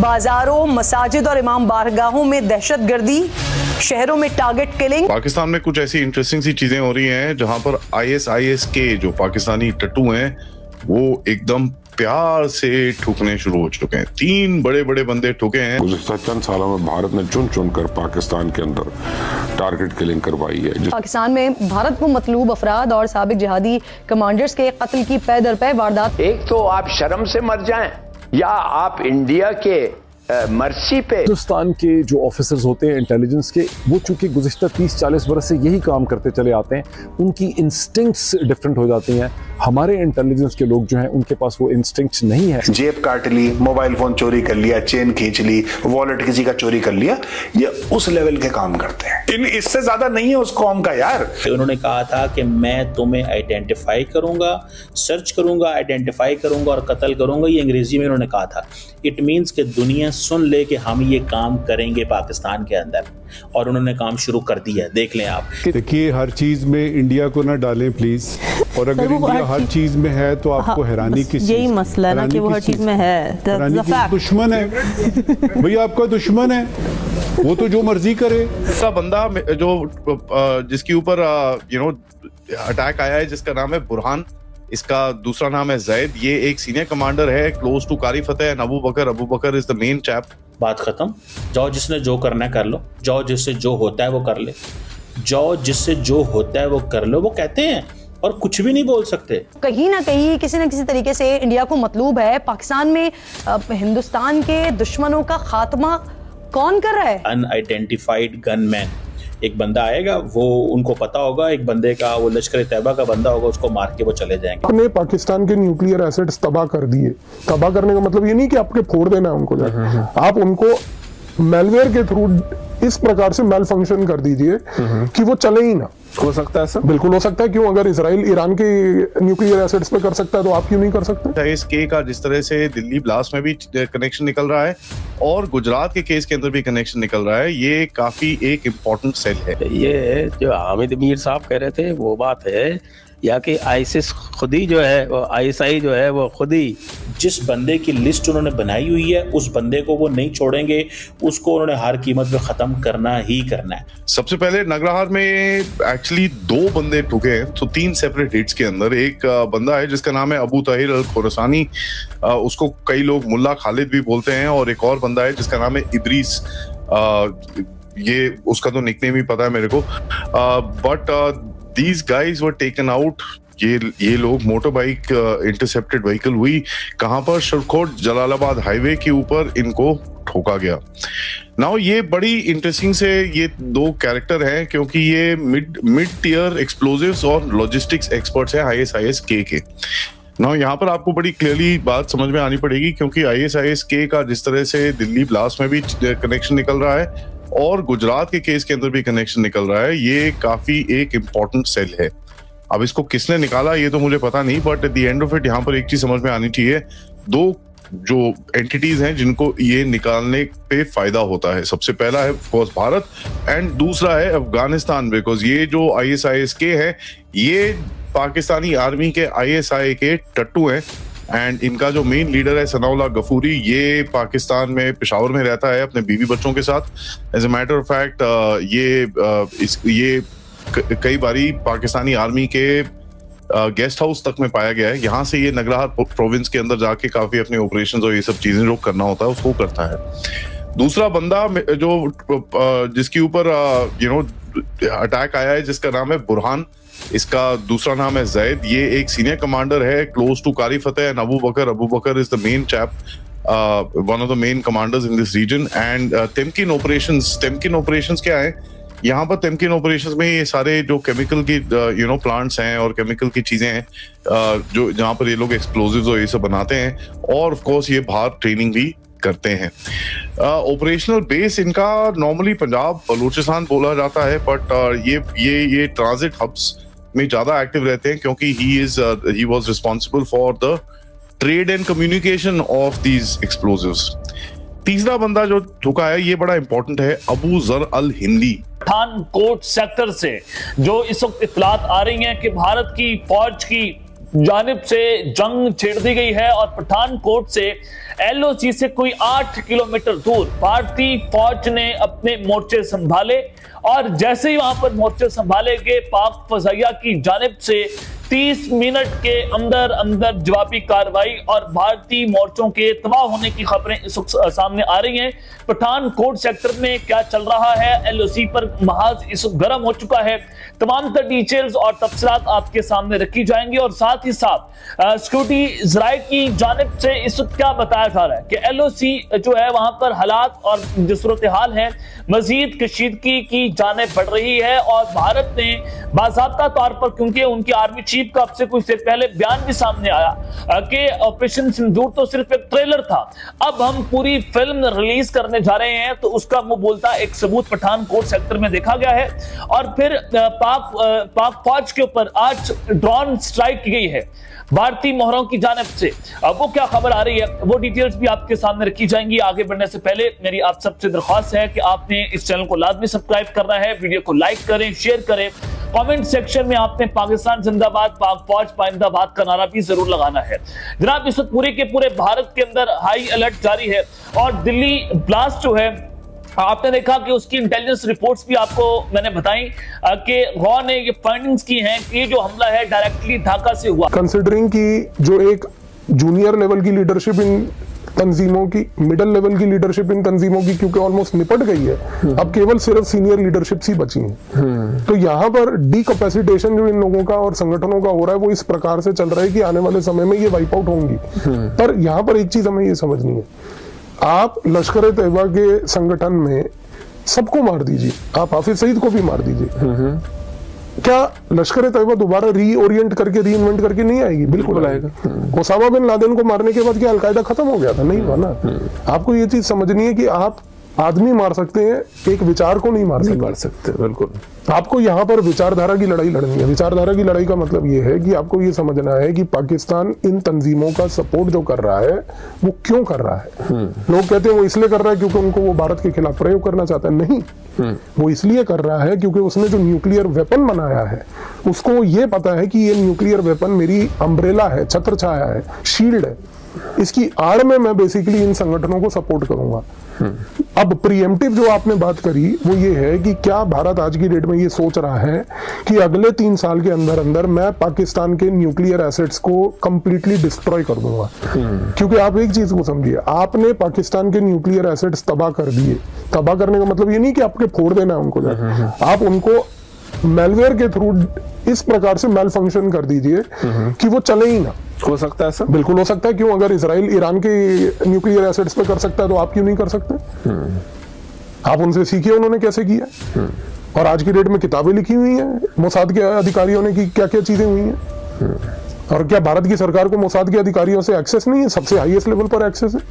बाजारों, मसाजिद और इमाम बारगाहों में दहशतगर्दी, शहरों में टारगेट किलिंग। पाकिस्तान में कुछ ऐसी इंटरेस्टिंग सी चीजें हो रही हैं जहां पर ISIS के जो पाकिस्तानी टट्टू हैं वो एकदम प्यार से ठुकने शुरू हो चुके हैं। 3 बड़े बड़े बंदे ठुके हैं। गुज़िश्ता चंद सालों में भारत ने चुन चुन कर पाकिस्तान के अंदर टारगेट किलिंग करवाई है। पाकिस्तान में भारत को मतलूब अफराद और साबिक जिहादी कमांडर्स के कत्ल की पै दर पै वारदात। एक तो आप शर्म से मर जाएं या आप इंडिया के मर्सी पे। हिंदुस्तान के जो ऑफिसर्स होते हैं इंटेलिजेंस के, वो चूंकि गुज़िश्ता 30-40 बरस से यही काम करते चले आते हैं, उनकी इंस्टिंक्ट्स डिफरेंट हो जाती हैं। हमारे इंटेलिजेंस के लोग जो हैं उनके पास वो इंस्टिंक्ट्स नहीं है। जेब काट ली, मोबाइल फोन चोरी कर लिया, चेन खींच ली, वॉलेट किसी का चोरी कर लिया, ये उस लेवल के काम करते हैं। इससे ज्यादा नहीं है उस कौम का यार। उन्होंने कहा था कि मैं तुम्हें आइडेंटिफाई करूंगा, सर्च करूंगा, आइडेंटिफाई करूंगा और कत्ल करूंगा। ये अंग्रेजी में उन्होंने कहा था। इट मीन्स कि दुनिया सुन ले कि हम ये काम करेंगे पाकिस्तान के अंदर, और उन्होंने काम शुरू कर दिया। देख लें आप। देखिए, हर चीज में इंडिया को ना डालें प्लीज। और अगर इंडिया हर चीज में है तो आपको हैरानी किस यही मसला है ना कि वो हर चीज में है। दुश्मन है भैया, आपका दुश्मन है, वो तो जो मर्जी करे। ऐसा बंदा जो जिसके ऊपर अटैक आया है, जिसका नाम है बुरहान, इसका दूसरा नाम है जैद। ये एक सीनियर कमांडर है close to Qari Fateh and Abu Bakar is the main chap. बात खत्म। जाओ, जिसने जो करना है कर लो। जाओ, जिससे जो होता है वो कर ले। जाओ, जिससे जो होता है वो कर लो, वो कहते हैं और कुछ भी नहीं बोल सकते। कहीं ना कहीं किसी न किसी तरीके से इंडिया को मतलूब है पाकिस्तान में हिंदुस्तान के दुश्मनों का खात्मा कौन कर रहा है? Unidentified gunman. एक बंदा आएगा, वो उनको पता होगा, एक बंदे का, वो लश्कर तैयबा का बंदा होगा, उसको मार के वो चले जाएंगे। आपने पाकिस्तान के न्यूक्लियर एसेट्स तबाह कर दिए। तबाह करने का मतलब ये नहीं कि आपके फोड़ देना है उनको, आप उनको मेलवेयर के थ्रू इस प्रकार से मेल फंक्शन कर दीजिए कि वो चले ही ना। हो सकता है सर, बिल्कुल हो सकता है। क्यों? अगर इजराइल ईरान के न्यूक्लियर एसेट्स पे कर सकता है तो आप क्यों नहीं कर सकते? इस केस का जिस तरह से दिल्ली ब्लास्ट में भी कनेक्शन निकल रहा है और गुजरात के केस के अंदर भी कनेक्शन निकल रहा है, ये काफी एक इम्पोर्टेंट सेल है। ये जो हामिद मीर साहब कह रहे थे वो बात है, या कि आईसिस खुद ही जो है, वो ISI जो है वो खुद ही जिस बंदे की लिस्ट उन्होंने बनाई हुई है उस बंदे को वो नहीं छोड़ेंगे, उसको उन्होंने हर कीमत पे खत्म करना ही करना है। सबसे पहले नगरहार में एक्चुअली 2 बंदे ठुके हैं, तो 3 सेपरेट हिट्स के अंदर। एक बंदा है जिसका नाम है अबू ताहिर अल खुरासानी, उसको कई लोग मुल्ला खालिद भी बोलते हैं, और एक और बंदा है जिसका नाम है इद्रीस। ये उसका तो निकनेम ही पता है मेरे को, but these guys were taken out। ये लोग मोटर बाइक इंटरसेप्टेड व्हीकल हुई, कहां पर? शरखोट जलालाबाद हाईवे के ऊपर इनको ठोका गया। नाउ ये बड़ी इंटरेस्टिंग से ये 2 कैरेक्टर हैं, क्योंकि ये मिड टियर एक्सप्लोजिव्स और लॉजिस्टिक्स एक्सपर्ट्स हैं ISIS के। नाउ यहाँ पर आपको बड़ी क्लियरली बात समझ में आनी पड़ेगी, क्योंकि ISIS का जिस तरह से दिल्ली ब्लास्ट में भी कनेक्शन निकल रहा है और गुजरात के केस के अंदर भी कनेक्शन निकल रहा है, ये काफी एक इम्पोर्टेंट सेल है। अब इसको किसने निकाला ये तो मुझे पता नहीं, but at the end of it यहाँ पर एक चीज समझ में आनी चाहिए। 2 जो एंटिटीज हैं जिनको ये निकालने पे फायदा होता है, सबसे पहला है ऑफ कोर्स भारत एंड दूसरा है अफगानिस्तान, बिकॉज ये जो ISIS के हैं ये पाकिस्तानी आर्मी के ISI के टट्टू हैं। एंड इनका जो मेन लीडर है सनाउल्लाह गफूरी, ये पाकिस्तान में पेशावर में रहता है अपने बीवी बच्चों के साथ। As a matter of fact ये कई बारी पाकिस्तानी आर्मी के गेस्ट हाउस तक में पाया गया है। यहाँ से ये नगरहार प्रोविंस के अंदर जाके काफी अपने ऑपरेशंस और ये सब चीजें जो करना होता है उसको करता है। दूसरा बंदा जो जिसके ऊपर अटैक आया है, जिसका नाम है बुरहान, इसका दूसरा नाम है जैद। ये एक सीनियर कमांडर है close to Qari Fateh and Abu Bakar is the main chap, one of the main commanders in this region. And तेमकिन ऑपरेशंस क्या है? यहाँ पर तेमकिन ऑपरेशंस में ये सारे जो केमिकल की प्लांट्स हैं और केमिकल की चीजें हैं, जो जहाँ पर ये लोग एक्सप्लोजिव्स और ये सब बनाते हैं, और ऑफ कोर्स ये बाहर ट्रेनिंग भी करते हैं। ऑपरेशनल बेस इनका नॉर्मली पंजाब बलूचिस्तान बोला जाता है, बट ये ट्रांजिट हब्स में ज्यादा एक्टिव रहते हैं, क्योंकि he was responsible for the trade and communication of these explosives। तीसरा बंदा जो ठुका है ये बड़ा इंपॉर्टेंट है, अबू जर अल हिंदी। पठानकोट सेक्टर से जो इस वक्त इत्तलात आ रही हैं कि भारत की फौज की जानिब से जंग छेड़ दी गई है और पठानकोट से एलओसी से कोई 8 किलोमीटर दूर भारतीय फौज ने अपने मोर्चे संभाले और जैसे ही वहां पर मोर्चे संभाले गए, पाक फजाइया की जानिब से 30 मिनट के अंदर अंदर जवाबी कार्रवाई और भारतीय मोर्चों के तबाह होने की खबरें इस वक्त सामने आ रही हैं। पठानकोट सेक्टर में क्या चल रहा है, एलओसी पर महाज इस वक्त गर्म हो चुका है। तमाम तर डिटेल्स और तफसीलात आपके सामने रखी जाएंगी और साथ ही साथ सिक्योरिटी जराए की जानिब से इस वक्त क्या बताया जा रहा है कि एलओसी जो है वहां पर हालात और जो सूरत हाल है मजीद कशीदगी की जानिब बढ़ रही है और भारत ने बाज़ाब्ता तौर पर, क्योंकि उनकी आर्मी चीफ का अब से कुछ देर पहले बयान भी सामने आया कि ऑपरेशन सिंदूर तो सिर्फ एक ट्रेलर था, अब हम पूरी फिल्म रिलीज करने जा रहे हैं, तो उसका मुंह बोलता एक सबूत पठानकोट सेक्टर में देखा गया है। और फिर पाक फौज के ऊपर आज ड्रोन स्ट्राइक की गई है भारतीय मोहरों की जानिब से। अब वो क्या खबर आ रही है, वो डिटेल्स भी आपके सामने रखी जाएंगी। आगे बढ़ने से पहले मेरी आप सबसे दरख्वास्त है कि आपने इस चैनल को लाजमी सब्सक्राइब करना है, वीडियो को लाइक करें, शेयर करें, कमेंट सेक्शन में आपने पाकिस्तान जिंदाबाद, पाक फौज पाइंदाबाद का नारा भी जरूर लगाना है। जनाब, इस वक्त पूरे के पूरे भारत के अंदर हाई अलर्ट जारी है और दिल्ली ब्लास्ट जो है आपने देखा कि उसकी इंटेलिजेंस रिपोर्ट्स भी आपको मैंने बताई कि गौ ने ये फाइंडिंग्स की हैं कि जो हमला है डायरेक्टली ढाका से हुआ। कंसिडरिंग की जो एक जूनियर लेवल की लीडरशिप इन तंजीमों की, मिडिल लेवल की लीडरशिप इन तंजीमों की क्योंकि ऑलमोस्ट निपट गई है, अब केवल सिर्फ सीनियर लीडरशिप ही बची है। तो यहाँ पर डीकैपेसिटेशन जो इन लोगों का और संगठनों का हो रहा है वो इस प्रकार से चल रहा है कि आने वाले समय में ये वाइप आउट होंगी। पर यहाँ पर एक चीज हमें ये समझनी है, आप लश्कर ए तैयबा के संगठन में सबको मार दीजिए, आप हाफिज सईद को भी मार दीजिए, क्या लश्कर ए तैयबा दोबारा रीओरिएंट करके रीइन्वेंट करके नहीं आएगी? बिल्कुल आएगा। ओसामा बिन लादेन को मारने के बाद क्या अलकायदा खत्म हो गया था? नहीं हुआ ना। आपको ये चीज समझनी है कि आप आदमी मार सकते हैं, एक विचार को नहीं मार सकते। बिल्कुल आपको यहाँ पर विचारधारा की लड़ाई लड़नी है। विचारधारा की लड़ाई का मतलब ये है कि आपको ये समझना है कि पाकिस्तान इन तंजीमों का सपोर्ट जो कर रहा है वो क्यों कर रहा है। लोग कहते हैं वो इसलिए कर रहा है क्योंकि उनको वो भारत के खिलाफ प्रयोग करना चाहता है। नहीं, वो इसलिए कर रहा है क्योंकि उसने जो न्यूक्लियर वेपन बनाया है उसको ये पता है कि ये न्यूक्लियर वेपन मेरी अम्ब्रेला है, छत्र छाया है, शील्ड है, इसकी आड़ में मैं बेसिकली इन संगठनों को सपोर्ट करूंगा। अब प्रीएम्प्टिव जो आपने बात करी वो ये है कि क्या भारत आज की डेट में ये सोच रहा है कि अगले 3 साल के अंदर अंदर मैं पाकिस्तान के न्यूक्लियर एसेट्स को कंप्लीटली डिस्ट्रॉय कर दूंगा? क्योंकि आप एक चीज को समझिए, आपने पाकिस्तान के न्यूक्लियर एसेट्स तबाह कर दिए। तबाह करने का मतलब ये नहीं कि आपके फोड़ देना है उनको, आप उनको मेलवेयर के थ्रू इस प्रकार से मेल फंक्शन कर दीजिए कि वो चले ही ना। हो सकता है सर, बिल्कुल हो सकता है। क्यों? अगर इजराइल ईरान के न्यूक्लियर एसेट्स पे कर सकता है तो आप क्यों नहीं कर सकते? आप उनसे सीखिए उन्होंने कैसे किया। और आज की डेट में किताबें लिखी हुई हैं मोसाद के अधिकारियों ने कि क्या क्या चीजें हुई हैं। और क्या भारत की सरकार को मोसाद के अधिकारियों से एक्सेस नहीं है? सबसे हाईएस्ट लेवल पर एक्सेस है।